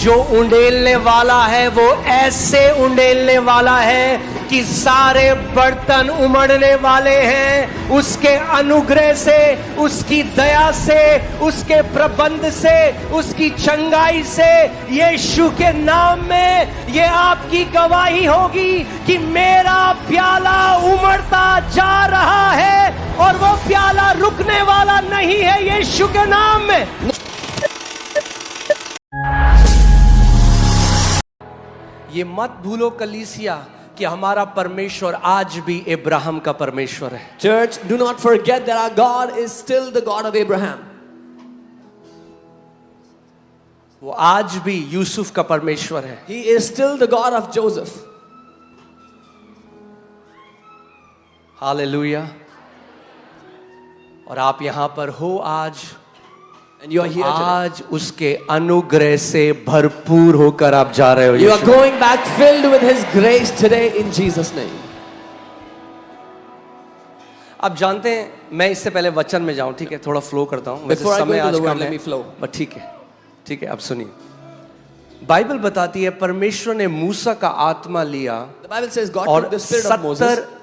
जो उंडेलने वाला है वो ऐसे उंडेलने वाला है कि सारे बर्तन उमड़ने वाले हैं। उसके अनुग्रह से, उसकी दया से, उसके प्रबंध से, उसकी चंगाई से, यीशु के नाम में ये आपकी गवाही होगी कि मेरा प्याला उमड़ता जा रहा है और वो प्याला रुकने वाला नहीं है यीशु के नाम में। ये मत भूलो कलीसिया कि हमारा परमेश्वर आज भी इब्राहिम का परमेश्वर है। Church, do not forget that our God is still the God of Abraham. वो आज भी यूसुफ का परमेश्वर है। He is still the God of Joseph. Hallelujah. और आप यहां पर हो आज, And you are here today. आज उसके अनुग्रह से भरपूर होकर आप जा रहे हो। You are going back filled with His grace today in Jesus' name. आप जानते हैं, मैं इससे पहले वचन में जाऊं, ठीक है, थोड़ा फ्लो करता हूं। वैसे Before I go समय into आज the कम word, let है, me flow. बट ठीक है, आप सुनिए। बाइबल बताती है परमेश्वर ने मूसा का आत्मा लिया The Bible says God और took the spirit of Moses. 70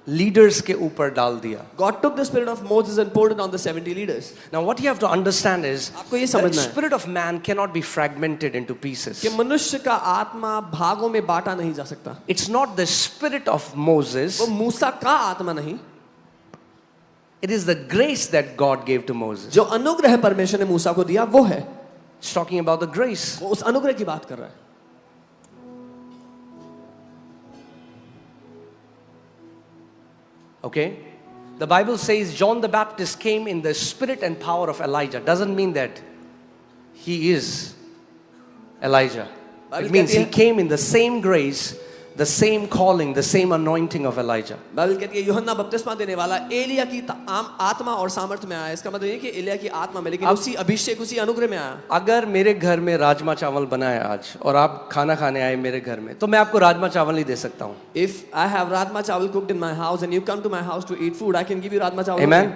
leaders के ऊपर डाल दिया। God took the spirit of Moses and poured it on the 70 leaders. Now what you have to understand is आपको ये the समझना है spirit of man cannot be fragmented into pieces. कि मनुष्य का आत्मा भागों में बांटा नहीं जा सकता। It's not the spirit of Moses. वो मूसा का आत्मा नहीं, It is the grace that God gave to Moses. जो अनुग्रह परमेश्वर ने मूसा को दिया वो है। It's talking about the grace. वो उस अनुग्रह की बात कर रहा है। Okay? The Bible says John the Baptist came in the spirit and power of Elijah. Doesn't mean that he is Elijah. It means he came in the same grace, the same calling, the same anointing of Elijah. Bible कहती है यूहन्ना बपतिस्मा देने वाला एलिया की आत्मा और सामर्थ्य में आया। इसका मतलब ये कि एलिया की आत्मा में, लेकिन उसी अभिषेक, उसी अनुग्रह में आया। अगर मेरे घर में राजमा चावल बनाए आज और आप खाना खाने आए मेरे घर में, तो मैं आपको राजमा चावल ही दे सकता हूँ। If I have rajma chawal cooked in my house and you come to my house to eat food, I can give you rajma chawal. Amen.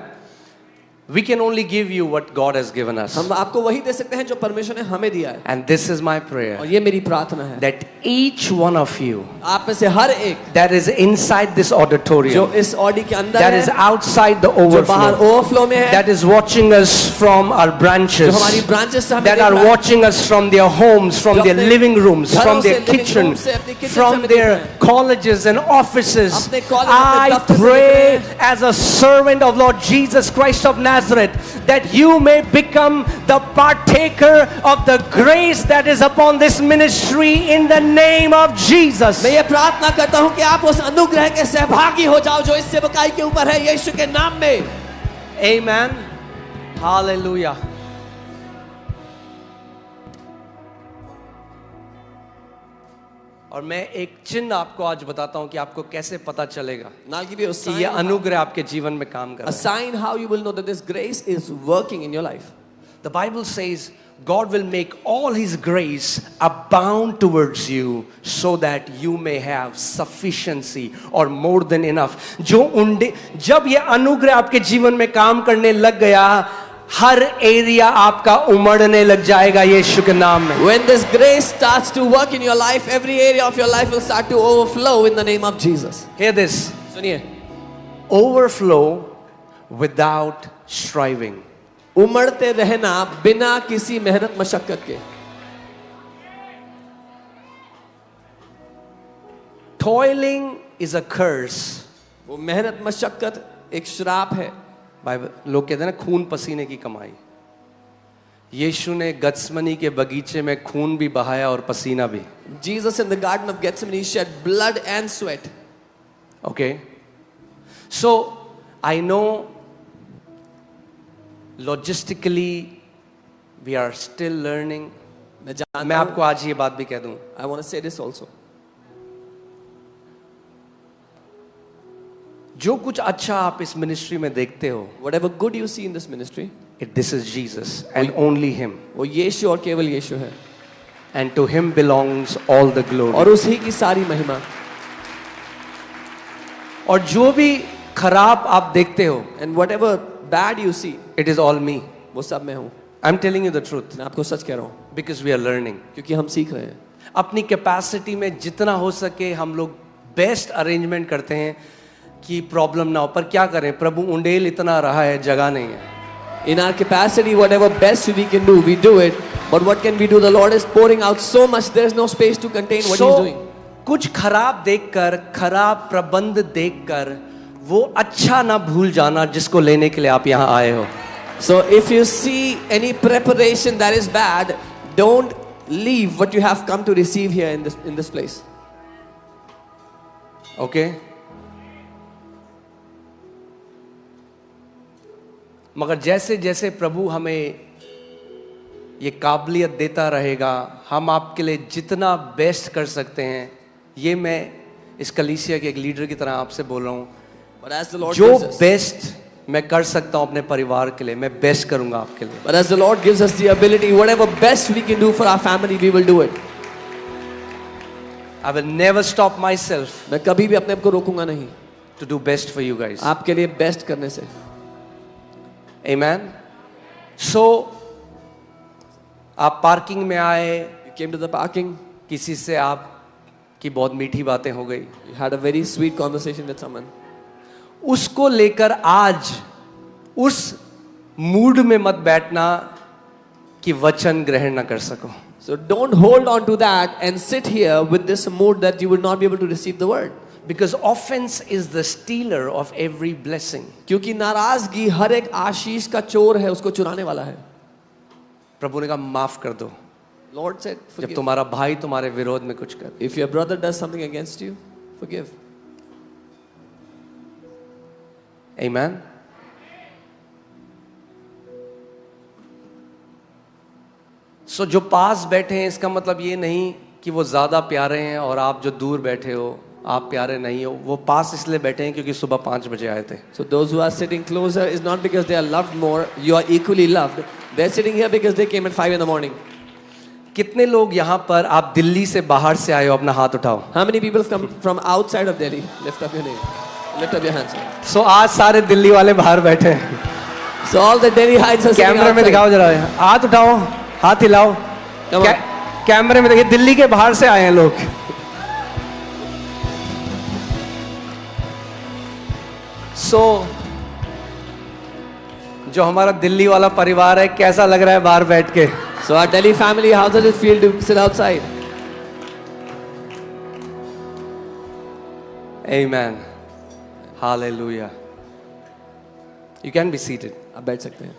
We can only give you what God has given us. हम आपको वही दे सकते हैं जो परमेश्वर ने हमें दिया है। And this is my prayer. और ये मेरी प्रार्थना है That each one of you आप में से हर एक that is inside this auditorium, जो इस ऑडी के अंदर that है, is outside the जो बाहर overflow, ओवरफ्लो में है, that is watching us from our branches, जो हमारी ब्रांचेस से हमें that देख are रहा है, watching us from their homes, from जो their अपने living rooms, घरों from से, their living kitchen, room से, अपनी kitchen से from हमें देख their रहे हैं, colleges and offices. अपने college, अपने I दफ्तर से देख pray रहे हैं। as a servant of Lord Jesus Christ of Nazareth that you may become the partaker of the grace that is upon this ministry in the name of Jesus. मैं ये प्रार्थना करता हूँ कि आप उस अनुग्रह के सहभागी हो जाओ जो इस सेवकाई के ऊपर है, यीशु के नाम में। Amen. Hallelujah. और मैं एक चिन्ह आपको आज बताता हूं कि आपको कैसे पता चलेगा And I'll give you a कि sign, ये अनुग्रह आपके जीवन में काम कर a रहा है। sign how you will know that this grace is working in your life. The Bible says God will make all His grace abound towards you so that you may have sufficiency or more than enough. जब ये अनुग्रह आपके जीवन में काम करने लग गया, हर एरिया आपका उमड़ने लग जाएगा यीशु के नाम में। When this grace starts to work in your life, every area of your life will start to overflow in the name of Jesus. Hear this. सुनिए, Overflow without striving. उमड़ते रहना बिना किसी मेहनत मशक्कत के। Toiling is a curse. वो मेहनत मशक्कत एक श्राप है। बाइबल लोग कहते हैं ना, खून पसीने की कमाई। यीशु ने गत्समनी के बगीचे में खून भी बहाया और पसीना भी। Jesus in the garden of Gethsemane shed blood and sweat. Okay, so I know logistically we are still learning. मैं आपको आज ये बात भी कह दूं, I want to say this also. जो कुछ अच्छा आप इस मिनिस्ट्री में देखते हो, Whatever good you see in this ministry, this is Jesus and only Him, वो यीशु और केवल यीशु है, and to Him belongs all the glory. और उसी की सारी महिमा। और जो भी खराब आप देखते हो, And whatever bad you see, it is all me. वो सब मैं हूँ। I'm telling you the truth. मैं आपको सच कह रहा हूँ। because we are learning. क्योंकि हम सीख रहे हैं. अपनी कैपेसिटी में जितना हो सके हम लोग बेस्ट अरेंजमेंट करते हैं कि प्रॉब्लम ना हो, पर क्या करें, प्रभु उंडेल इतना रहा है, जगह नहीं है. In our capacity, whatever best we can do, we do it. But what can we do? The Lord is pouring out so much, there is no space to contain what He's doing. कुछ खराब देखकर, खराब प्रबंध देखकर वो अच्छा ना भूल जाना जिसको लेने के लिए आप यहाँ आए हो. So if you see any preparation that is bad, don't leave what you have come to receive here in this place. Okay? मगर जैसे जैसे प्रभु हमें ये काबिलियत देता रहेगा, हम आपके लिए जितना बेस्ट कर सकते हैं, ये मैं इस कलीसिया के एक लीडर की तरह आपसे बोल रहा हूँ. But as the Lord जो gives us, बेस्ट मैं कर सकता हूँ अपने परिवार के लिए, मैं बेस्ट करूँगा आपके लिए. but as the Lord gives us the ability, whatever best we can do for our family, we will do it. I will never stop myself मैं कभी भी अपने आप को रोकूंगा नहीं to do best for you guys. आपके लिए best करने से. Amen. So आप पार्किंग में आए, You came to the parking, किसी से आपकी बहुत मीठी बातें हो गई, you had a very sweet conversation with someone. उसको लेकर आज उस मूड में मत बैठना कि वचन ग्रहण ना कर सको. So don't hold on to that and sit here with this mood that you will not be able to receive the word. Because offense is the stealer of every blessing. क्योंकि नाराजगी हर एक आशीष का चोर है, उसको चुराने वाला है. प्रभु ने कहा माफ कर दो. Lord said, जब forgive. तुम्हारा भाई तुम्हारे विरोध में कुछ कर. If your brother does something against you, forgive. Amen. So जो पास बैठे हैं इसका मतलब ये नहीं कि वो ज्यादा प्यारे हैं और आप जो दूर बैठे हो आप प्यारे नहीं हो. वो पास इसलिए बैठे हैं क्योंकि सुबह 5 बजे आए थे. So those who are sitting closer is not because they are loved more, you are equally loved. They are sitting here because they came at 5 in the morning. कितने लोग यहाँ पर आप दिल्ली से बाहर से आए हो, अपना हाथ उठाओ. How many people have come from outside of Delhi? Lift up your name. Lift up your hands. So आज सारे दिल्ली वाले बाहर बैठे हैं. So all the Delhiites are sitting कैमरे में outside. दिखाओ जरा, हाथ उठाओ, हाथ हिलाओ. Come on. कैमरे में देखिए, दिल्ली के बाहर से आए हैं लोग. So जो हमारा दिल्ली वाला परिवार है, कैसा लग रहा है बाहर बैठ के? So our Delhi family, how does it feel to sit outside? Amen. Hallelujah. You can be seated. आप बैठ सकते हैं.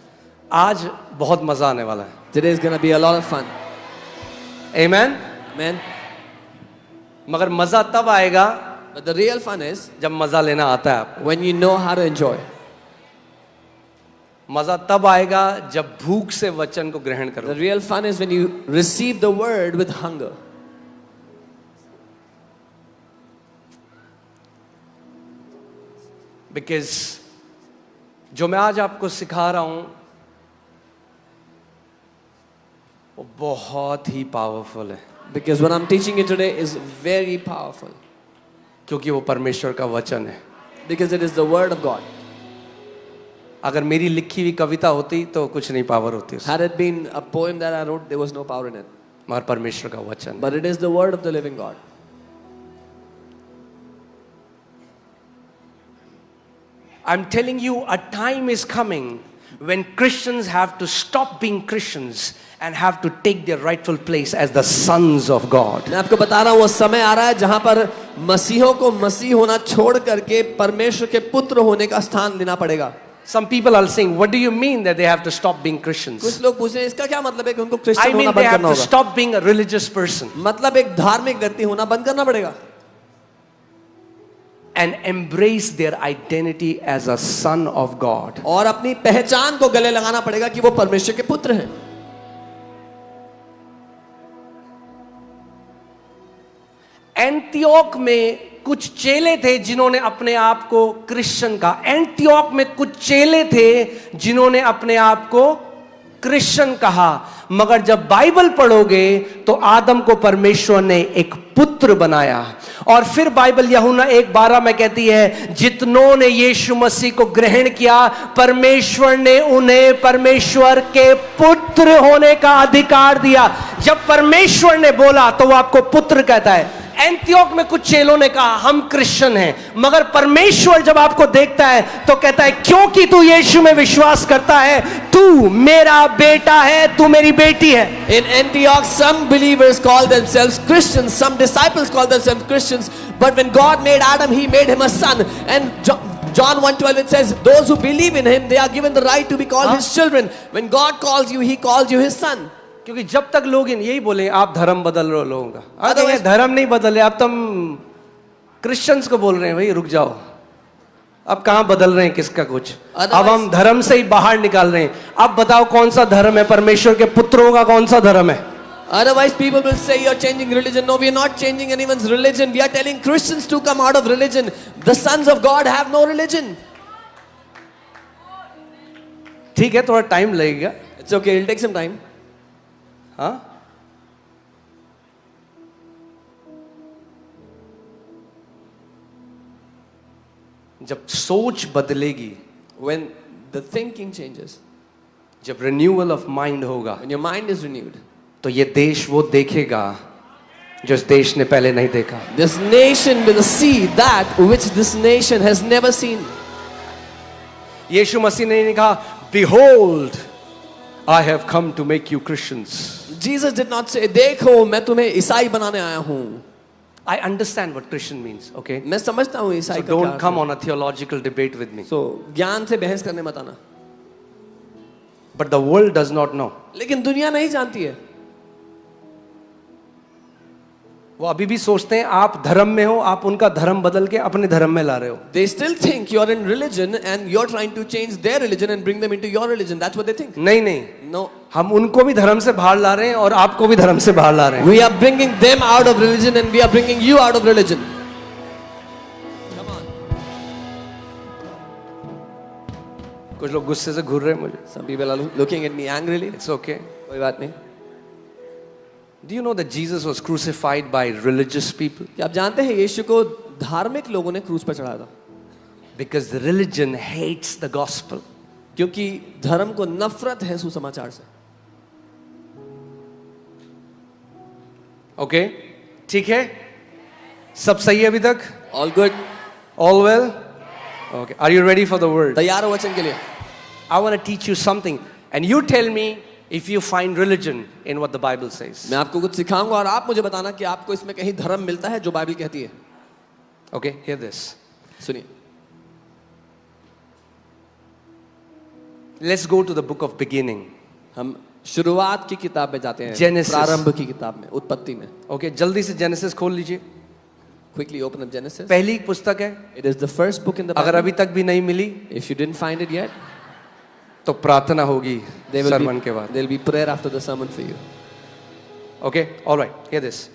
आज बहुत मजा आने वाला है. Today is going to be a lot of fun. Amen. Amen. मगर मजा तब आएगा But the real fun is जब मजा लेना आता है आपको. when you know how to enjoy. मजा तब आएगा जब भूख से वचन को ग्रहण The करो. real fun is when you receive the word with hunger. Because जो मैं आज आपको सिखा रहा हूं वो बहुत ही पावरफुल है. Because what I'm teaching you today is very powerful. क्योंकि वो परमेश्वर का वचन है. Because it is the word of God. अगर मेरी लिखी हुई कविता होती तो कुछ नहीं पावर होती उसमें. Had it been a poem that I wrote, there was no power in it. मगर परमेश्वर का वचन. But it is the word of the living God. I'm telling you, a time is coming when Christians have to stop being Christians and have to take their rightful place as the sons of God. मैं आपको बता रहा हूँ वो समय आ रहा है जहाँ पर मसीहों को मसीह होना छोड़ करके परमेश्वर के पुत्र होने का स्थान लेना पड़ेगा. Some people are saying, what do you mean that they have to stop being Christians? कुछ लोग पूछ रहे हैं इसका क्या मतलब है कि उनको I क्रिश्चियन mean होना they बंद have करना to होगा. stop being a religious person मतलब एक धार्मिक व्यक्ति होना बंद करना पड़ेगा. and embrace their identity as a son of God. और अपनी पहचान को गले लगाना पड़ेगा कि वो परमेश्वर के पुत्र हैं. एंटियोक में कुछ चेले थे जिन्होंने अपने आप को क्रिश्चियन कहा. एंटियोक में कुछ चेले थे जिन्होंने अपने आप को क्रिश्चियन कहा. मगर जब बाइबल पढ़ोगे तो आदम को परमेश्वर ने एक पुत्र बनाया और फिर बाइबल यूहन्ना 1:12 में कहती है, जितनों ने यीशु मसीह को ग्रहण किया, परमेश्वर ने उन्हें परमेश्वर के पुत्र होने का अधिकार दिया। जब परमेश्वर ने बोला तो वो आपको पुत्र कहता है। एंटियोक में कुछ चेलों ने कहा हम क्रिश्चियन हैं, मगर परमेश्वर जब आपको देखता है तो कहता है क्योंकि तू यीशु में विश्वास करता है, तू मेरा बेटा है, तू मेरी बेटी है। In Antioch, some believers called themselves Christians, some disciples called themselves Christians, but when God made Adam, He made him a son. And John 1:12 it says, those who believe in Him, they are given the right to be called His children. When God calls you, He calls you His son. क्योंकि जब तक लोग यही बोले आप धर्म बदल रहे हो लोगों का, अरे धर्म नहीं बदले, आप तुम क्रिश्चियंस को बोल रहे हैं भाई रुक जाओ, अब कहां बदल रहे हैं किसका कुछ, अब हम धर्म से ही बाहर निकाल रहे हैं। अब बताओ कौन सा धर्म है, परमेश्वर के पुत्रों का कौन सा धर्म है? Otherwise people will say you're changing religion. No, we are not changing anyone's religion. We are telling Christians to come out of religion. The sons of God have no religion. ठीक है, थोड़ा टाइम लगेगा। It's okay, it'll take some time. हाँ, जब सोच बदलेगी, When the thinking changes, जब renewal of mind होगा, when your mind is renewed, तो ये देश वो देखेगा जो इस देश ने पहले नहीं देखा। this nation will see that which this nation has never seen. यीशु मसीह ने कहा, Behold, I have come to make you Christians. Jesus did not say, देखो मैं तुम्हें ईसाई बनाने आया हूँ। I understand what Christian means, okay? मैं समझता हूँ ईसाई So का क्या don't अर्थ come है। on a theological debate with me. So ज्ञान से बहस करने मत आना। But the world does not know. लेकिन दुनिया नहीं जानती है। वो अभी भी सोचते हैं आप धर्म में हो, आप उनका धर्म बदल के अपने धर्म में ला रहे हो। They still think you are in religion and you're trying to change their religion and bring them into your religion. That's what they think. नहीं नहीं, No. हम उनको भी धर्म से बाहर ला रहे हैं और आपको भी धर्म से बाहर ला रहे हैं। We are bringing them out of religion and we are bringing you out of religion. Come on. कुछ लोग गुस्से से घूर रहे हैं मुझे। Some people are looking at me angrily. It's okay. कोई बात नहीं। Do you know that Jesus was crucified by religious people? क्या आप जानते हैं यीशु को धार्मिक लोगों ने क्रूस पर चढ़ाया था? Because the religion hates the gospel. क्योंकि धर्म को नफरत है सुसमाचार से। Okay? ठीक है? सब सही है अभी तक? All good. All well? Okay. Are you ready for the word? तैयार हो वचन के लिए? I want to teach you something and you tell me if you find religion in what the Bible says. मैं आपको कुछ सिखाऊंगा और आप मुझे बताना कि आपको इसमें कहीं धर्म मिलता है जो बाइबल कहती है। Okay, hear this. सुनिए। Let's go to the book of beginning. हम शुरुआत की किताब में जाते हैं। Genesis. प्रारंभ की किताब में, उत्पत्ति में। Okay, जल्दी से जेनेसिस खोल लीजिए। Quickly open up Genesis. पहली पुस्तक है। It is the first book in the अगर Bible. अभी तक भी नहीं मिली If you didn't find it yet, तो प्रार्थना होगी sermon के बाद। there will be prayer after the sermon for you. Okay, all right. Hear this.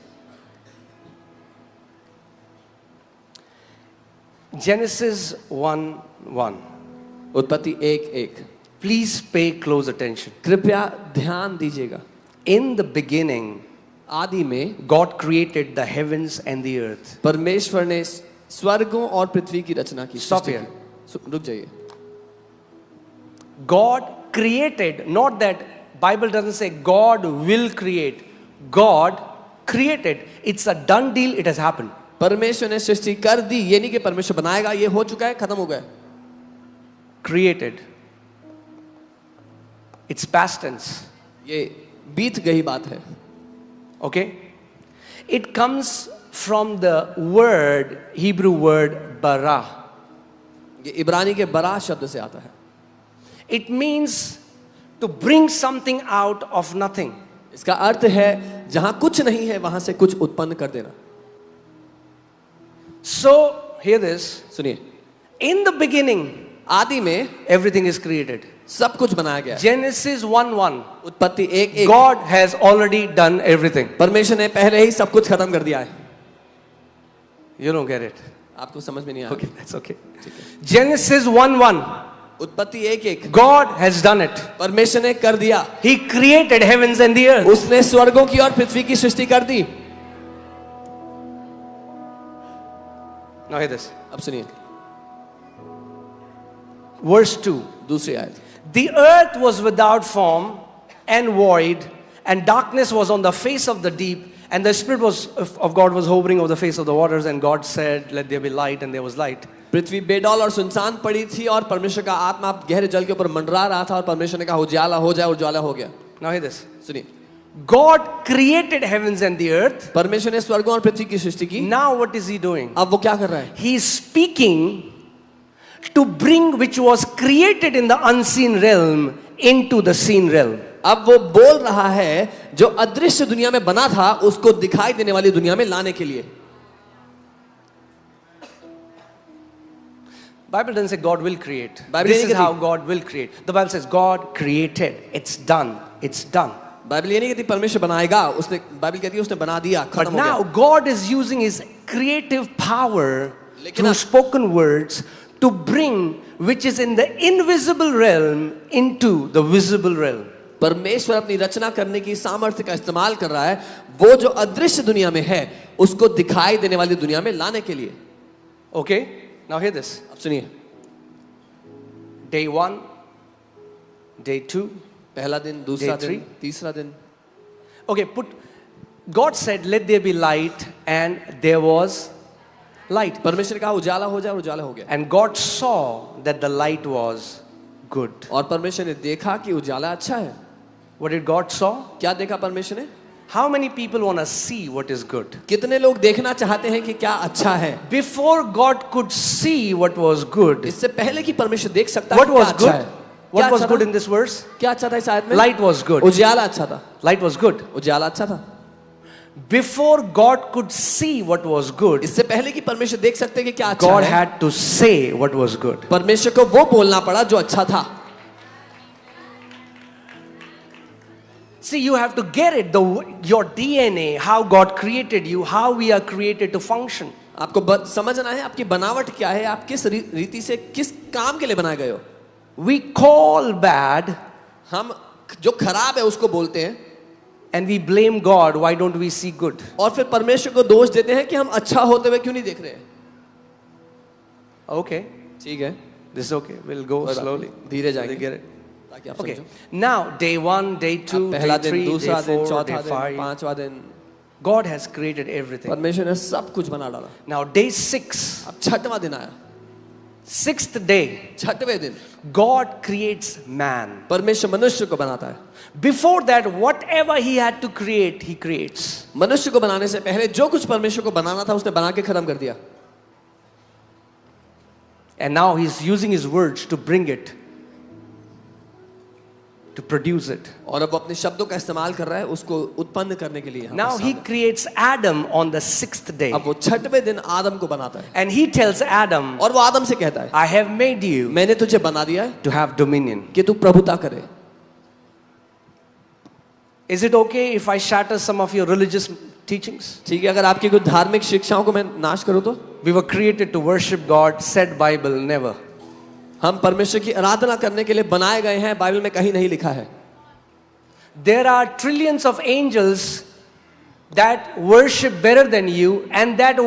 Genesis 1:1. उत्पत्ति 1:1। Please pay close attention. कृपया ध्यान दीजिएगा। In the beginning, आदि में God created the heavens and the earth. परमेश्वर ने स्वर्गों और पृथ्वी की रचना की। Stop here. रुक जाइए। God created, not that Bible doesn't say God will create. God created. It's a done deal. It has happened. परमेश्वर ने सृष्टि कर दी, ये नहीं कि परमेश्वर बनाएगा, ये हो चुका है, खत्म हो गया। Created. It's past tense. ये बीत गई बात है। Okay? It comes from the word, Hebrew word bara. ये इब्रानी के बरा शब्द से आता है। It means to bring something out of nothing. इसका अर्थ है जहां कुछ नहीं है वहां से कुछ उत्पन्न कर देना। So, hear this. सुनिए। In the beginning, आदि में everything is created. सब कुछ बनाया गया है। Genesis 1:1. उत्पत्ति 1:1। God has already done everything. परमेश्वर ने पहले ही सब कुछ खत्म कर दिया है। You don't get it. आपको समझ में नहीं आया। Okay, that's okay. Genesis 1:1. उत्पत्ति 1:1। God has done it. परमेश्वर ने कर दिया। He created heavens and the earth. उसने स्वर्गों की और पृथ्वी की सृष्टि कर दी। Now hear this. अब सुनिए Verse 2. दूसरी आयत. The earth was without form and void, and darkness was on the face of the deep, and the Spirit of God was hovering over the face of the waters, and God said, let there be light, and there was light. पृथ्वी बेडौल और सुनसान पड़ी थी और परमेश्वर का आत्मा गहरे जल के ऊपर मंडरा रहा था और परमेश्वर ने कहा उजाला हो जाए, उजाला हो गया. Now hear this. सुनिए. God created heavens and the earth. परमेश्वर ने स्वर्ग और पृथ्वी की सृष्टि की. Now what is he doing? अब वो क्या कर रहा है? He is speaking to bring which was created in the unseen realm into the seen realm. अब वो बोल रहा है जो अदृश्य दुनिया में बना था उसको दिखाई देने वाली दुनिया में लाने के लिए. Bible doesn't say God will create. Bible This नहीं is कहती. how God will create. The Bible says God created. It's done. It's done. Bible ये नहीं कहती परमेश्वर बनाएगा, उसने बाइबल कहती है उसने बना दिया, But खत्म हो now गया. God is using his creative power लेकिन through spoken words to bring which is in the invisible realm into the visible realm. परमेश्वर अपनी रचना करने की सामर्थ्य का इस्तेमाल कर रहा है वो जो अदृश्य दुनिया में है उसको दिखाई देने वाली दुनिया में लाने के लिए. Okay? Now hear this. अब सुनिए. Day 1, day 2. पहला दिन, दूसरा Day दिन, 3. तीसरा दिन. Okay, God said, let there be light, and there was light. परमेश्वर ने कहा उजाला हो जाए और उजाला हो गया. And God saw that the light was good. और परमेश्वर ने देखा कि उजाला अच्छा है. What did God saw? क्या देखा परमेश्वर ने? How many people want to see what is good? कितने लोग देखना चाहते हैं कि क्या अच्छा है? Before God could see what was good, इससे पहले कि परमेश्वर देख सकता what है was क्या good? अच्छा है. What क्या was अच्छा good था? in this verse? क्या अच्छा था इस आयत में? Light was good. उजाला अच्छा था. Light was good. उजाला अच्छा था. Before God could see what was good, इससे पहले कि परमेश्वर देख सकते कि क्या अच्छा God है, had to say what was good. परमेश्वर को वो बोलना पड़ा जो अच्छा था. See, you have to get it, your DNA, how God created you, how we are created to function. आपको समझना है आपकी बनावट क्या है, आप किस रीति से किस काम के लिए बनाए गए हो. We call bad हम जो खराब है उसको बोलते हैं and we blame God. Why don't we see good? और फिर परमेश्वर को दोष देते हैं कि हम अच्छा होते हुए क्यों नहीं देख रहे हैं. Okay, ठीक है, this is okay. We'll go slowly. धीरे They जाएंगे get it. ताकि आप Okay, समझो. now day 1, day 2, पहला day दिन, 3, day दूसरा दिन, 4, चौथा day दिन, 5. पांचवा दिन. God has created everything. परमेश्वर ने सब कुछ बना डाला. Now day 6, अब छठवां दिन आया. 6th day, छठवें दिन God creates man. परमेश्वर मनुष्य को बनाता है. Before that, whatever he had to create, he creates. मनुष्य को बनाने से पहले जो कुछ परमेश्वर को बनाना था उसने बना के खत्म कर दिया. And now he's using his words to bring it, to produce it. और अब अपने शब्दों का इस्तेमाल कर रहा है उसको उत्पन्न करने के लिए. Now he creates Adam on the 6th day. अब वो छठवें दिन आदम को बनाता है And he tells Adam, और वो आदम से कहता है I have made you मैंने तुझे बना दिया है to have dominion. कि तू प्रभुता करे. Is it okay if I shatter some of your religious teachings? ठीक है, अगर आपकी कुछ धार्मिक शिक्षाओं को मैं नाश करूं तो? We were created to worship God, said Bible, never. हम परमेश्वर की आराधना करने के लिए बनाए गए हैं, बाइबल में कहीं नहीं लिखा है. There are trillions of angels that worship better than you, and that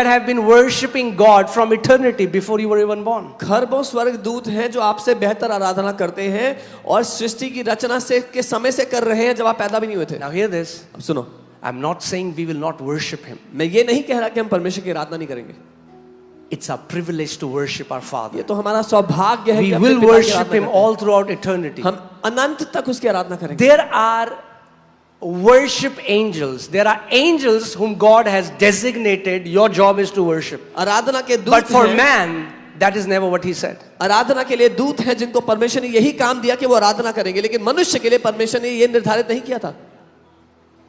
have been worshiping God from eternity before you were even born. खरबों स्वर्ग दूत हैं जो आपसे बेहतर आराधना करते हैं और सृष्टि की रचना से के समय से कर रहे हैं जब आप पैदा भी नहीं हुए थे. Now hear this. अब सुनो, I'm not saying we will not worship him. मैं ये नहीं कह रहा कि हम परमेश्वर की आराधना नहीं करेंगे. It's our privilege to worship our Father. ये तो हमारा सौभाग्य है We कि अपने will पिता की worship आराधना him करते हैं. all throughout eternity. हम अनंत तक उसकी आराधना करेंगे. There are worship angels. There are angels whom God has designated. Your job is to worship. आराधना के दूत But for हैं. man, that is never what he said. आराधना के लिए दूत हैं जिनको परमेश्वर ने यही काम दिया कि वो आराधना करेंगे, लेकिन मनुष्य के लिए परमेश्वर ने ये निर्धारित नहीं किया था.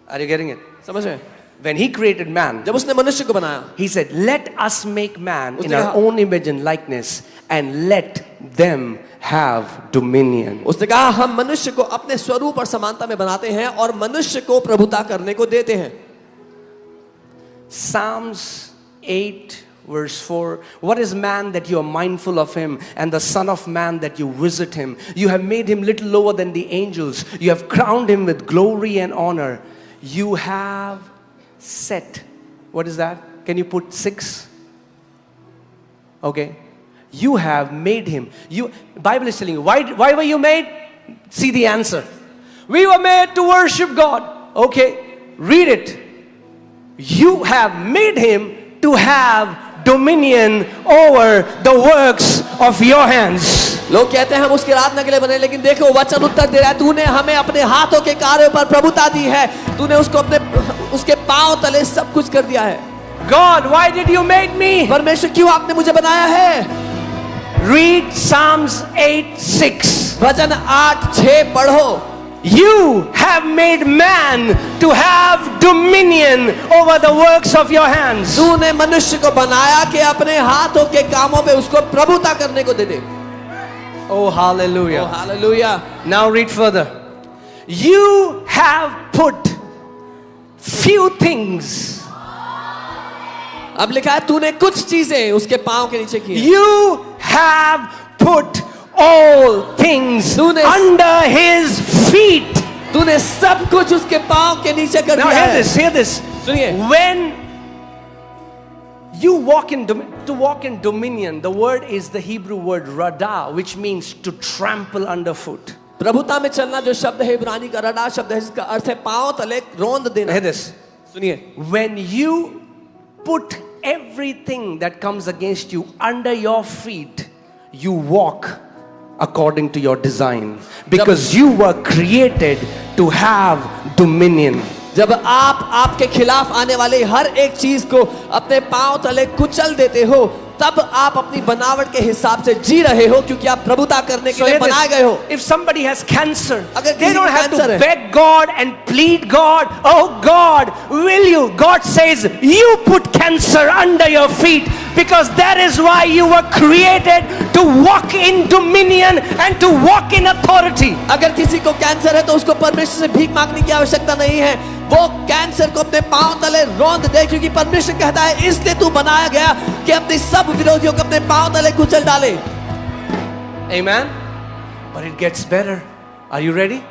Are you getting it? समझ रहे हैं? When he created man, जब उसने मनुष्य को बनाया, he said, let us make man in उसने our कहा- own image and likeness, and let them have dominion. उसने कहा हम मनुष्य को अपने स्वरूप और समानता में बनाते हैं और मनुष्य को प्रभुता करने को देते हैं. Psalms 8 verse 4, what is man that you are mindful of him, and the son of man that you visit him? You have made him little lower than the angels. You have crowned him with glory and honor. You have set, what is that? Can you put 6? Okay? You have made him. Bible is telling you, why were you made? See the answer. We were made to worship God. Okay, read it. You have made him to have dominion over the works of your hands. लोग कहते हैं हम उसकी आराधना के लिए बने, लेकिन देखो वचन उत्तर दे रहा है, तूने हमें अपने हाथों के कार्यों पर प्रभुता दी है, तूने उसको उसके पांव तले सब कुछ कर दिया है. God, why did you make me? परमेश्वर क्यों आपने मुझे बनाया है? Read Psalms 8:6. भजन 8:6 पढ़ो. You have made man to have dominion over the works of your hands. तूने मनुष्य को बनाया कि अपने हाथों के कामों पे उसको प्रभुता करने को दे दे. Oh, hallelujah. Oh, hallelujah. Now read further. You have put few things. अब लिखा है तूने कुछ चीजें उसके पांव के नीचे की. You have put all things under his feet. तूने सब कुछ उसके पांव के नीचे कर Now दिया है. hear this. सुनिए. When you walk in dominion, the word is the Hebrew word radah, which means to trample underfoot. प्रभुता में चलना जो शब्द है इब्रानी का रडा शब्द है, जिसका अर्थ है पांव तले रोंद देना. Hear this. सुनिए. When you put everything that comes against you under your feet, you walk according to your design, because you were created to have dominion. जब आप आपके खिलाफ आने वाले हर एक चीज को अपने पांव तले कुचल देते हो, तब आप अपनी बनावट के हिसाब से जी रहे हो, क्योंकि आप प्रभुता करने के लिए बनाए गए हो. If somebody has cancer, अगर they don't have to cancer है, beg God and plead God. Oh God, will you? God says, you put cancer under your feet, because that is why you were created to walk in dominion and to walk in authority. अगर किसी को cancer है तो उसको परमेश्वर से भीख मांगने की आवश्यकता नहीं है. वो कैंसर को अपने पांव तले रोंद दे, क्योंकि परमेश्वर कहता है इसलिए तू बनाया गया कि अपने सब विरोधियों को अपने पांव तले कुचल डाले. Amen. But it gets better. Are you ready?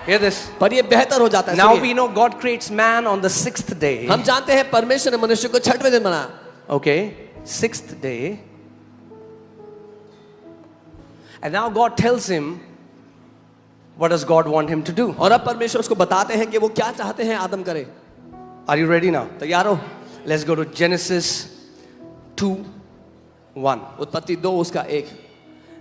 Hear this. पर ये बेहतर हो जाता है. Now we know God creates man on the 6th day. हम जानते हैं परमेश्वर ने मनुष्य को 6वें दिन बनाया. Okay, 6th day. And now God tells him, what does God want him to do? और अब परमेश्वर उसको बताते हैं कि वो क्या चाहते हैं आदम करे. Are you ready now? तैयार हो? Let's go to Genesis 2:1. उत्पत्ति 2 उसका 1.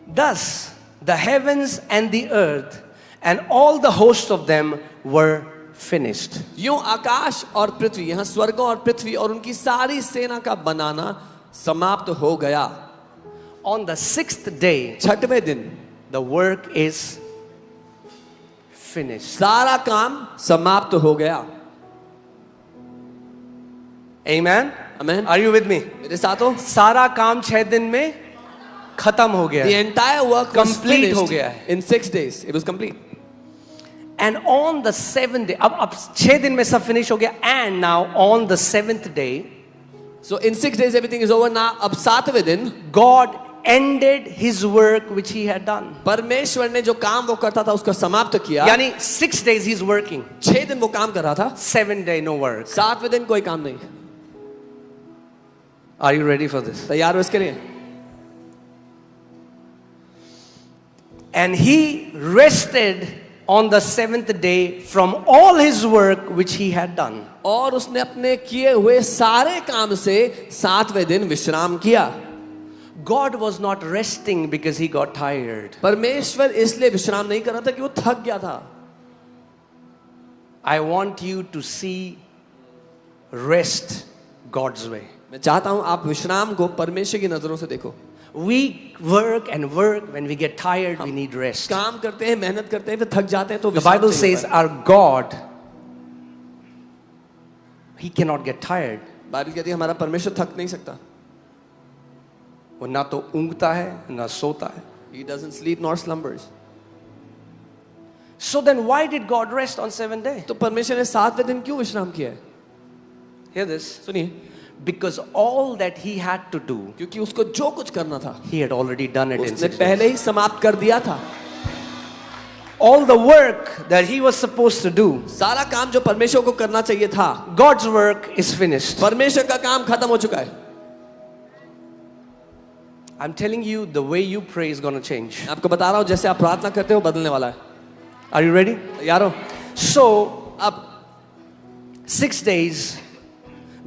Thus the heavens and the earth and all the hosts of them were finished. यूं आकाश और पृथ्वी, यहाँ स्वर्ग और पृथ्वी और उनकी सारी सेना का बनाना समाप्त हो गया. On the 6th day, 6वें दिन the work is finished. सारा काम समाप्त हो गया. Amen. Amen. Are you with me? मेरे साथ हो? सारा काम 6 दिन में खत्म हो गया. The entire work was Complete हो finished गया है. in 6 days. It was complete. And on the 7th day, अब 6 दिन में सब finish हो गया. And now on the 7th day, So in 6 days everything is over now. अब 7वें दिन God ended his work which he had done. परमेश्वर ने जो काम वो करता था उसको समाप्त किया. यानी 6 days he's working. 6 दिन वो काम कर रहा था. 7th day no work. 7वें दिन कोई काम नहीं. Are you ready for this? तैयार हो इसके लिए? And he rested on the 7th day from all his work which he had done. और उसने अपने किए हुए सारे काम से 7वें दिन विश्राम किया. God was not resting because he got tired. परमेश्वर इसलिए विश्राम नहीं कर रहा था कि वो थक गया था. I want you to see rest God's way. मैं चाहता हूं आप विश्राम को परमेश्वर की नजरों से देखो. We work and work. When we get tired, we need rest. काम करते हैं, मेहनत करते हैं, फिर थक जाते हैं तो The विश्राम Bible चाहिए says होता है. our God, he cannot get tired. Bible कहती है हमारा परमेश्वर थक नहीं सकता. वो ना तो ऊँगता है ना सोता है. He doesn't sleep nor slumbers. So then why did God rest on 7th day? तो परमेश्वर ने 7वें दिन क्यों विश्राम किया है? Hear this. सुनिए. Because all that he had to do, क्योंकि उसको जो कुछ करना था he had already done it in उसने 6 पहले days. ही समाप्त कर दिया था. All the work that he was supposed to do, सारा काम जो परमेश्वर को करना चाहिए था, God's work is finished. परमेश्वर का काम खत्म हो चुका है. I'm telling you, the way you pray is going to change. आपको बता रहा हूँ जैसे आप प्रार्थना करते हो बदलने वाला है. Are you ready? तैयार हो? So, अब 6 days,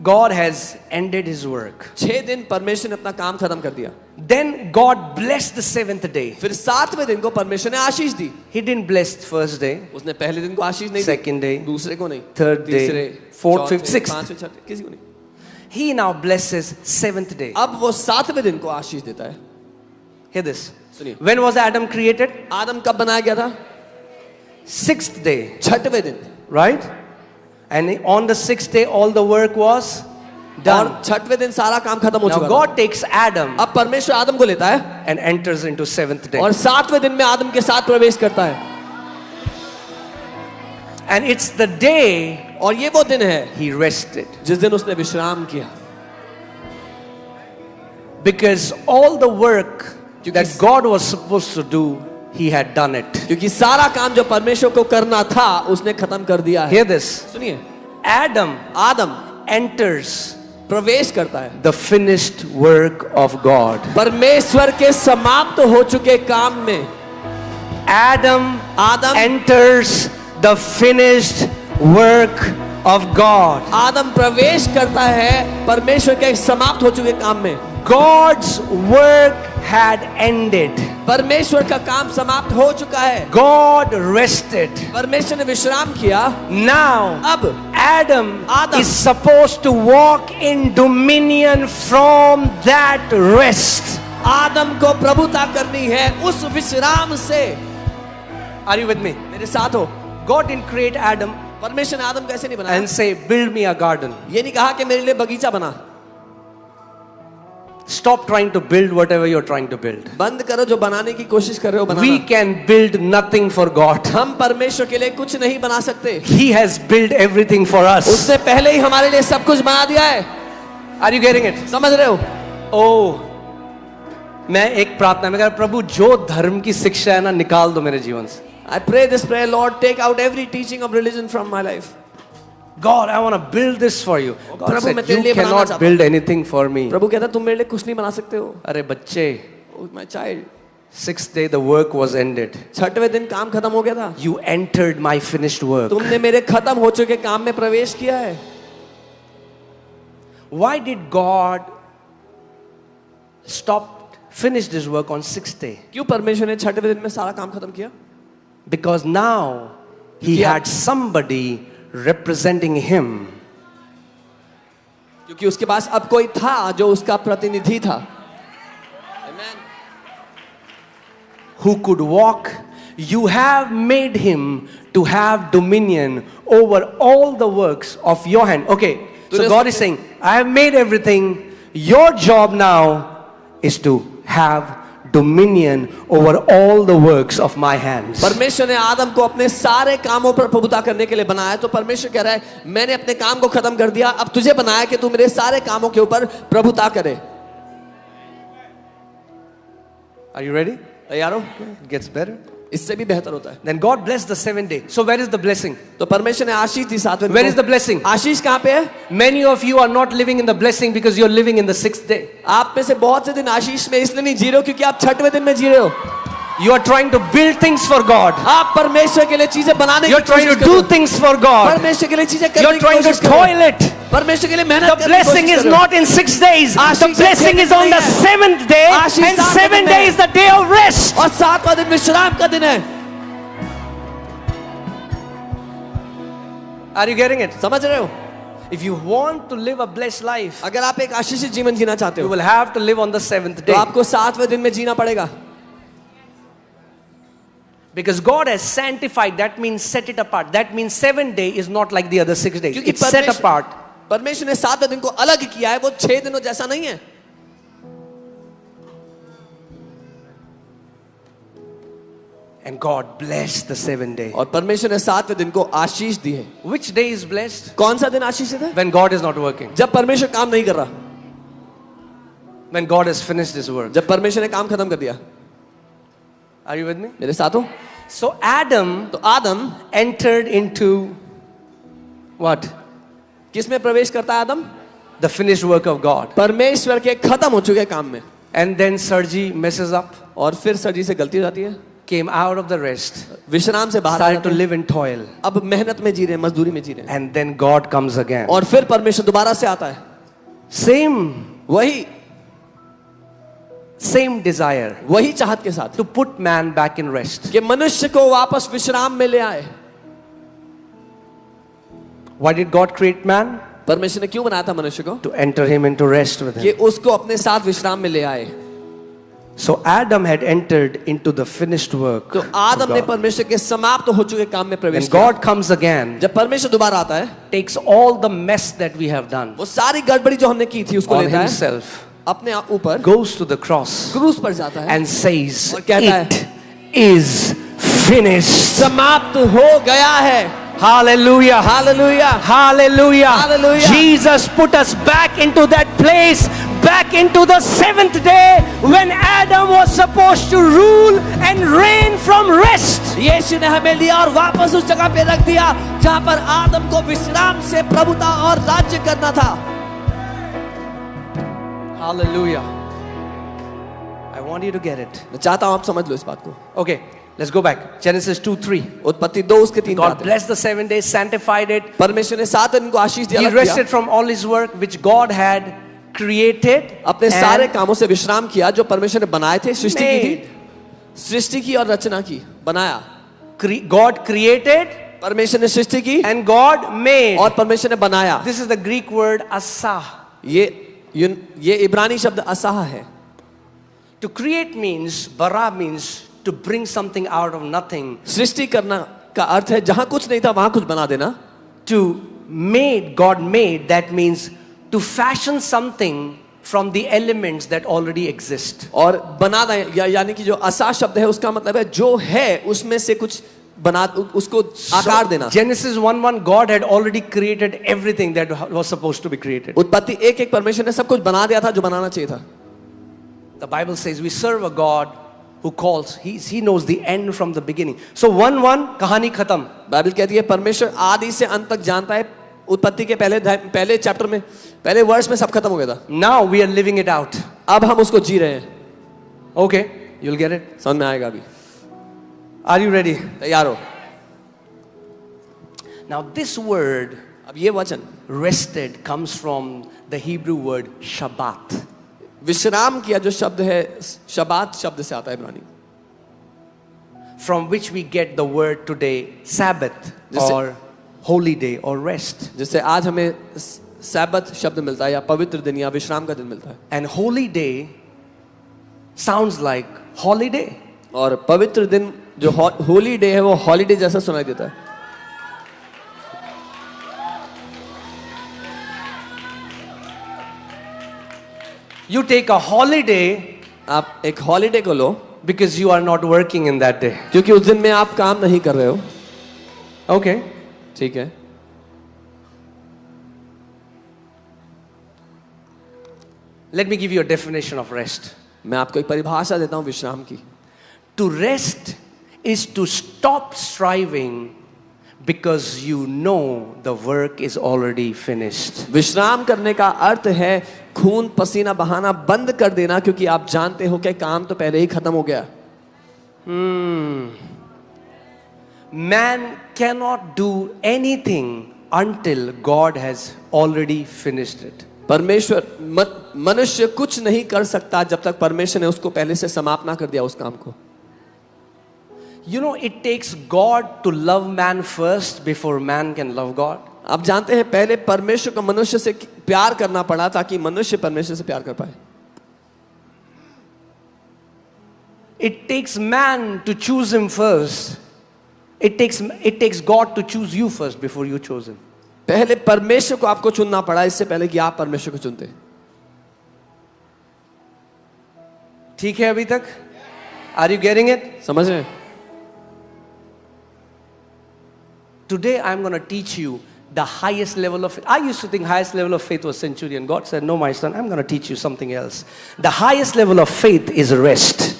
God has ended His work. 6 दिन परमेश्वर ने अपना काम खत्म कर दिया. Then God blessed the 7th day. फिर 7वें दिन को परमेश्वर ने आशीष दी. He didn't bless the first day, उसने पहले दिन को आशीष नहीं दी. second day, दूसरे को नहीं. third day, तीसरे, fourth, चौथे, fifth, sixth. पांचवें, छठे, किसी को नहीं. He now blesses 7th day. अब वो 7वें दिन को आशीष देता है. Hear this. सुनिए. When was Adam created? आदम कब बनाया गया था? 6th day, 6वें दिन. right? And on the 6th day, all the work was done. और 6वें दिन सारा काम खत्म हो Now चुका था. God takes Adam अब परमेश्वर आदम को लेता है and enters into 7th day. और 7वें दिन में आदम के साथ प्रवेश करता है. And it's the day और ये वो दिन है he rested. जिस दिन उसने विश्राम किया. Because all the work क्योंकि that God was supposed to do, he had done it. क्योंकि सारा काम जो परमेश्वर को करना था उसने खत्म कर दिया है. Hear this. सुनिए. Adam enters प्रवेश करता है the finished work of God. परमेश्वर के समाप्त हो चुके काम में. Adam Adam enters the finished work of God. आदम प्रवेश करता है परमेश्वर के समाप्त हो चुके काम में. God's work had ended. परमेश्वर का काम समाप्त हो चुका है. God rested. परमेश्वर ने विश्राम किया. Now अब Adam Adam is supposed to walk in dominion from that rest. आदम को प्रभुता करनी है उस विश्राम से. Are you with me? मेरे साथ हो. God didn't create Adam परमेश्वर ने आदम कैसे नहीं बनाया. and say, build me a garden. ये नहीं कहा कि मेरे लिए बगीचा बना. Stop trying to build whatever you're trying to build. बंद करो जो बनाने की कोशिश कर रहे हो बनाना. We can build nothing for God. हम परमेश्वर के लिए कुछ नहीं बना सकते. He has built everything for us. उसने पहले ही हमारे लिए सब कुछ बना दिया है. Are you getting it? समझ रहे हो? Oh, मैं एक प्रार्थना में कह रहा प्रभु जो धर्म की शिक्षा है ना निकाल दो मेरे जीवन से. I pray this prayer, Lord, take out every teaching of religion from my life. God, I want to build this for you. God Prabhu said, मैं तेरे you लिए बनाना cannot चाहता build anything for me. प्रभु कहता तुम मेरे लिए कुछ नहीं बना सकते हो. अरे बच्चे, Oh my child. 6th day the work was ended. 6वें दिन काम खत्म हो गया था. You entered my finished work. तुमने मेरे खत्म हो चुके काम में प्रवेश किया है. Why did God finished his work on 6th day? क्यों परमेश्वर ने 6वें दिन में सारा काम खत्म किया? Because now he had somebody representing him. क्योंकि उसके पास अब कोई था जो उसका प्रतिनिधि था. Amen. Who could walk. You have made him to have dominion over all the works of your hand. Okay, so God is saying, I have made everything. Your job now is to have dominion over all the works of my hands. परमेश्वर ने आदम को अपने सारे कामों पर प्रभुता करने के लिए बनाया. तो परमेश्वर कह रहा है मैंने अपने काम को खत्म कर दिया. अब तुझे बनाया कि तू मेरे सारे कामों के ऊपर प्रभुता करे. Are you ready? तैयार हो? It gets better. इससे भी बेहतर होता है. Then God blessed the 7th day. So where is the blessing? तो परमेश्वर ने आशीष दी 7वें दिन. Where is the blessing? आशीष कहाँ पे है? Many of you are not living in the blessing because you're living in the 6th day. आप में से बहुत से दिन आशीष में इसलिए नहीं जी रहे हो क्योंकि आप 6वें दिन में जी रहे हो. You are trying to build things for God. आप परमेश्वर के लिए चीजें बनाने की You're trying to do things for God. परमेश्वर के लिए चीजें करने You're की trying to कोशिश कर रहे हो. toil it. परमेश्वर के लिए मेहनत The करने की blessing कोशिश is कर रहे हो. not in 6 days. The Ashish blessing is on the 7th day, Ashish and 7वें 7th दिन day है. is the day of rest. और 7वां दिन विश्राम का दिन है. Are you getting it? समझ रहे हो? If you want to live a blessed life, अगर आप एक आशीषित जीवन जीना चाहते you हो will have to live on the 7th तो day. आपको 7वें दिन में जीना पड़ेगा. Because God has sanctified, that means set it apart. That means 7th day is not like the other 6 days. क्योंकि It's set apart. परमेश्वर ने 7वें दिन को अलग किया है. वो 6 दिनों जैसा नहीं है. And God blessed the 7th day. और परमेश्वर ने 7वें दिन को आशीष दी है. Which day is blessed? कौन सा दिन आशीषित है? When God is not working. जब परमेश्वर काम नहीं कर रहा. When God has finished his work. जब परमेश्वर ने काम खत्म कर दिया. Are you with me? मेरे साथ हो? So Adam तो आदम entered into what? किस में प्रवेश करता है? आदम The finished work of God. परमेश्वर के खत्म हो चुके काम में. And then Sarji messes up, और फिर सर्जी से गलती हो जाती है, came out of the rest, विश्राम से बाहर आ started जाते to हैं, live in toil. अब मेहनत में जी रहे हैं, मजदूरी में जी रहे हैं, And then God comes again. और फिर परमेश्वर दोबारा से आता है, Same desire वही चाहत के साथ to put man back in rest. कि मनुष्य को वापस विश्राम में ले आए. Why did God create man? परमेश्वर ने क्यों बनाया था मनुष्य को? To enter him into rest with कि him. उसको अपने साथ विश्राम में ले आए. So Adam had entered into the finished work. तो of आदम ने God. परमेश्वर के समाप्त हो चुके काम में When प्रवेश किया. God comes again, जब परमेश्वर दोबारा आता है, takes all the mess that we have done वो सारी गड़बड़ी जो हमने की थी उसको on लेता है, himself, अपने ऊपर goes to the cross क्रूस पर जाता है and says, और कहता है, "It is finished." समाप्त हो गया है. Hallelujah. Hallelujah. Hallelujah. Hallelujah. Jesus put us back into that place, back into the seventh day when Adam was supposed to rule and reign from rest. यीशु ने हमें लिया और वापस उस जगह पे रख दिया जहां पर आदम को विश्राम से प्रभुता और राज्य करना था. Hallelujah. I want you to get it. मैं चाहता हूं आप समझ लो इस बात को. Okay, let's go back. Genesis 2:3. उत्पत्ति 2:3 God blessed the 7 days, sanctified it. परमेश्वर ने 7 दिन को आशीष दिया, He अलग किया, rested from all his work which God had created. अपने सारे and कामों से विश्राम किया जो परमेश्वर ने बनाए थे, सृष्टि की made. थी, सृष्टि की और रचना की, बनाया. God created परमेश्वर ने सृष्टि की and God made. और परमेश्वर ने बनाया. This is the Greek word asah. ये इब्रानी शब्द असाह है. To create means, bara means to bring something out of nothing. सृष्टि करना का अर्थ है जहां कुछ नहीं था वहां कुछ बना देना. To made, God made, that means to fashion something from the elements that already exist. और बनाना यानी कि जो असा शब्द है उसका मतलब है जो है उसमें से कुछ बना, उसको आकार देना. Genesis 1:1, God had already created everything that was supposed to be created. उत्पत्ति 1:1 परमेश्वर ने सब कुछ बना दिया था जो बनाना चाहिए था. The Bible says we serve a God who calls. He knows the end from the beginning. So 1:1 कहानी खत्म. बाइबल कहती है परमेश्वर आदि से अंत तक जानता है. उत्पत्ति के पहले चैप्टर में, पहले वर्ष में सब खत्म हो गया था. Now we are living it out. अब हम उसको जी रहे हैं. Okay, you'll get it. समझ में आएगा अभी. Are you ready? तैयार हो? Now this word अब ये वचन rested comes from the Hebrew word Shabbat. विश्राम किया जो शब्द है शबात शब्द से आता है इब्रानी, from which we get the word today Sabbath or holy day or rest. जिससे आज हमें सैबत शब्द मिलता है या पवित्र दिन या विश्राम का दिन मिलता है. And holy day sounds like holiday. और पवित्र दिन जो होली डे है वो हॉलीडे जैसा सुनाई देता है. You take a holiday आप एक हॉलीडे को लो because you are not working in that day. क्योंकि उस दिन में आप काम नहीं कर रहे हो. Okay. ठीक है. Let me give you a definition of rest. मैं आपको एक परिभाषा देता हूँ विश्राम की. To rest is to stop striving because you know the work is already finished. विश्राम करने का अर्थ है खून पसीना बहाना बंद कर देना क्योंकि आप जानते हो कि काम तो पहले ही खत्म हो गया. Man cannot do anything until God has already finished it. परमेश्वर मनुष्य कुछ नहीं कर सकता जब तक परमेश्वर ने उसको पहले से समाप्त ना कर दिया उस काम को. You know, it takes God to love man first before man can love God. आप जानते हैं पहले परमेश्वर को मनुष्य से प्यार करना पड़ा ताकि मनुष्य परमेश्वर से प्यार कर पाए. It takes man to choose him first. It takes God to choose you first before you chose him. पहले परमेश्वर को आपको चुनना पड़ा इससे पहले कि आप परमेश्वर को चुनते. ठीक है अभी तक? Are you getting it? समझ रहे हैं? Today I'm going to teach you the highest level of faith. I used to think highest level of faith was centurion. God said, no, my son, I'm going to teach you something else. The highest level of faith is rest.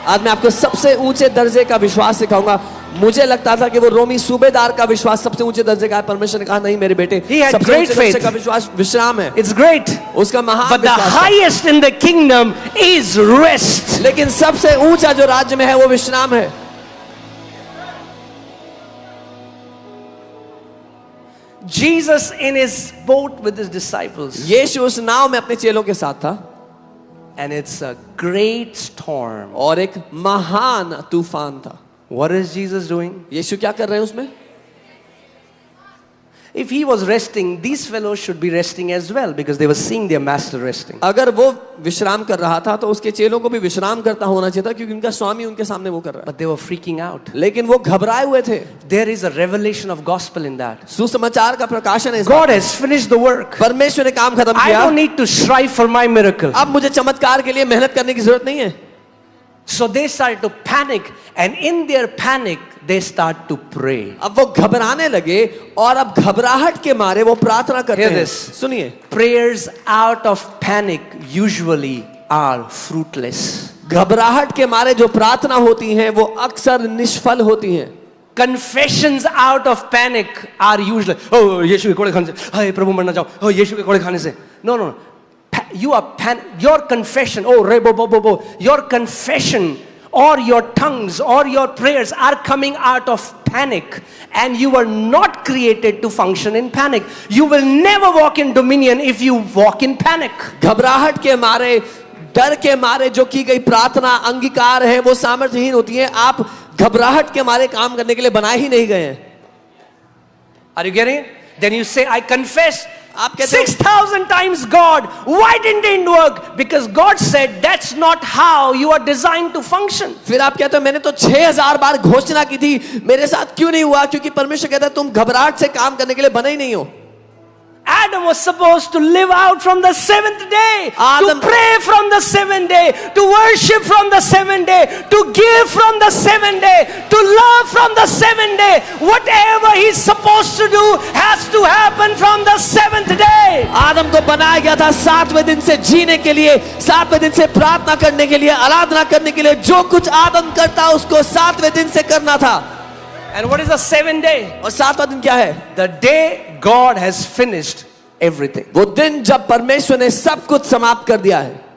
आज मैं आपको सबसे ऊंचे दर्जे का विश्वास सिखाऊंगा। मुझे लगता था कि वो रोमी सूबेदार का विश्वास सबसे ऊंचे दर्जे का है। परमेश्वर ने कहा नहीं मेरे बेटे, He had सबसे great ऊंचे दर्जे faith. का विश्वास विश्राम है। It's great. उसका महान But the विश्वास है। highest in the kingdom is rest. लेकिन सबसे ऊंचा जो राज्य में है वो विश्राम है। Jesus in his boat with his disciples. यीशु उस नाव में अपने चेलों के साथ था And it's a great storm. और एक महान तूफान था। What is Jesus doing? यीशु क्या कर रहे हैं उसमें? If he was resting, these fellows should be resting as well because they were seeing their master resting. अगर वो विश्राम कर रहा था तो उसके चेलों को भी विश्राम करता होना चाहिए था, क्योंकि उनका स्वामी उनके सामने वो कर रहा है। But they were freaking out. लेकिन वो घबराए हुए थे। There is a revelation of gospel in that. सुसमाचार का प्रकाशन है। God has finished the work. परमेश्वर ने काम खत्म I किया। don't need to strive for my miracle. अब मुझे चमत्कार के लिए मेहनत करने की जरूरत नहीं है। So they started to panic, and in their panic, they start to pray. अब वो घबराने लगे और अब घबराहट के मारे वो प्रार्थना करते Hear हैं। this. सुनिए, Prayers out of panic usually are fruitless. घबराहट के मारे जो प्रार्थना होती हैं वो अक्सर निष्फल होती हैं। Confessions out of panic are usually, oh यीशु के कोड़े खाने से, हाय प्रभु मरना चाहो, oh यीशु के कोड़े खाने से. No. You are your confession, oh re bo bo bo bo, your confession or your tongues or your prayers are coming out of panic, and you were not created to function in panic. You will never walk in dominion if you walk in panic. घबराहट के मारे, डर के मारे जो की गई प्रार्थना अंगीकार है वो सामर्थ्यहीन होती है। आप घबराहट के मारे काम करने के लिए बनाए ही नहीं गए हैं। Are you getting it? Then you say, I confess आप कहते हो 6,000 times God. Why didn't it work? Because God said that's not how you are designed to function. फिर आप कहते हो मैंने तो 6,000 बार घोषणा की थी, मेरे साथ क्यों नहीं हुआ? क्योंकि परमेश्वर कहता है तुम घबराहट से काम करने के लिए बने ही नहीं हो। Adam was supposed to live out from the seventh day, Adam- to pray from the seventh day, to worship from the seventh day, to give from the seventh day, to love from the seventh day. Whatever he's supposed to do has to happen from the seventh day. आदम को बनाया गया था 7वें दिन से जीने के लिए, 7वें दिन से प्रार्थना करने के लिए, आराधना करने के लिए। जो कुछ आदम करता उसको 7वें दिन से करना था। And what is the seventh day? और 7वां दिन क्या है? The day God has finished everything. वो दिन जब परमेश्वर ने सब कुछ समाप्त कर दिया है।